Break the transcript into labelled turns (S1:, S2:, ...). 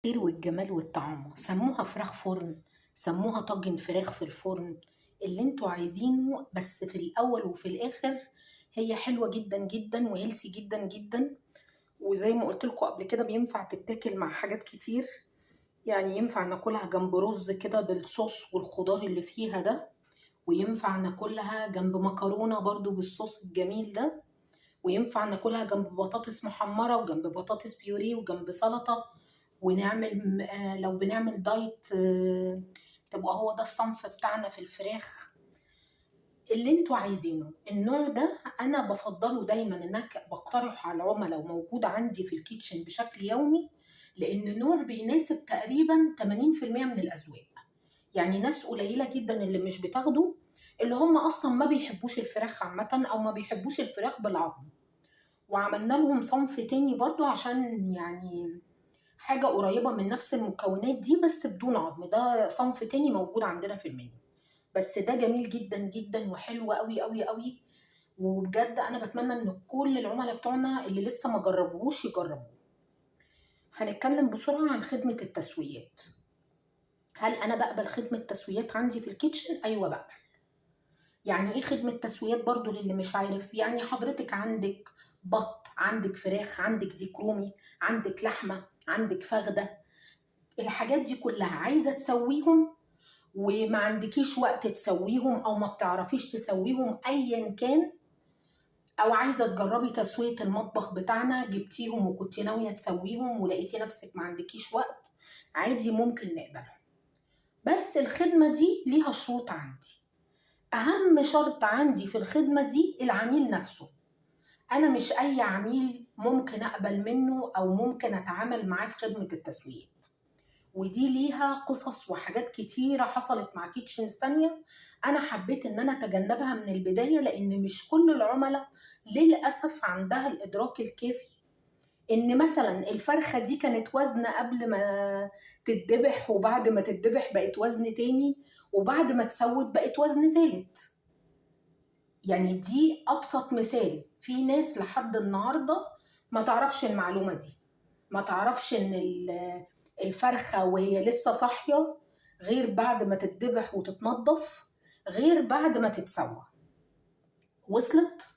S1: الخير والجمال والطعام، سموها فراخ فرن، سموها طاجن فراخ في الفرن، اللي انتوا عايزينه. بس في الاول وفي الاخر هي حلوة جدا جدا وهيلسي جدا جدا. وزي ما قلت لكم قبل كده بينفع تتاكل مع حاجات كتير. يعني ينفع ناكلها جنب رز كده بالصوص والخضار اللي فيها ده، وينفع ناكلها جنب مكرونة برضو بالصوص الجميل ده، وينفع ناكلها جنب بطاطس محمرة وجنب بطاطس بيوريه وجنب سلطة. ونعمل لو بنعمل دايت، تبقى هو ده الصنف بتاعنا في الفراخ اللي انتوا عايزينه. النوع ده انا بفضله دايما، انك بقترح على العملاء وموجود عندي في الكيتشن بشكل يومي، لان نوع بيناسب تقريبا 80% من الاذواق. يعني ناس قليلة جدا اللي مش بتاخده، اللي هم اصلا ما بيحبوش الفراخ عامة او ما بيحبوش الفراخ بالعظم. وعملنا لهم صنف تاني برضو عشان يعني حاجة قريبة من نفس المكونات دي بس بدون عظم. ده صنف تاني موجود عندنا في المنيو، بس ده جميل جدا جدا وحلو قوي قوي قوي. وبجد انا بتمنى ان كل العملاء بتوعنا اللي لسه ما جربوهوش يجربوه. هنتكلم بسرعة عن خدمة التسويات. هل انا بقبل خدمة تسويات عندي في الكيتشن؟ ايوه بقبل. يعني ايه خدمة تسويات برضو للي مش عارف؟ يعني حضرتك عندك بط، عندك فراخ، عندك ديك رومي، عندك لحمة، عندك فخدة، الحاجات دي كلها عايزة تسويهم وما عندكيش وقت تسويهم او ما بتعرفيش تسويهم ايا كان، او عايزة تجربي تسوية المطبخ بتاعنا، جبتيهم وكنت ناوية تسويهم ولقيتي نفسك ما عندكيش وقت، عادي ممكن نقبلهم. بس الخدمة دي ليها شروط عندي. اهم شرط عندي في الخدمة دي العميل نفسه. انا مش اي عميل ممكن اقبل منه او ممكن اتعامل معاه في خدمة التسوية. ودي ليها قصص وحاجات كتيرة حصلت مع كيتشنز تانية، أنا حبيت إن أنا أتجنبها من البداية، لأن مش كل العملاء للأسف عندها الإدراك الكافي إن مثلا الفرخة دي كانت وزن قبل ما تتذبح، وبعد ما تتذبح بقت وزن تاني، وبعد ما تسوت بقت وزن تالت. يعني دي أبسط مثال. في ناس لحد النهاردة ما تعرفش المعلومة دي، ما تعرفش إن الفرخة وهي لسه صاحية غير بعد ما تتذبح وتتنضف، غير بعد ما تتسوى. وصلت؟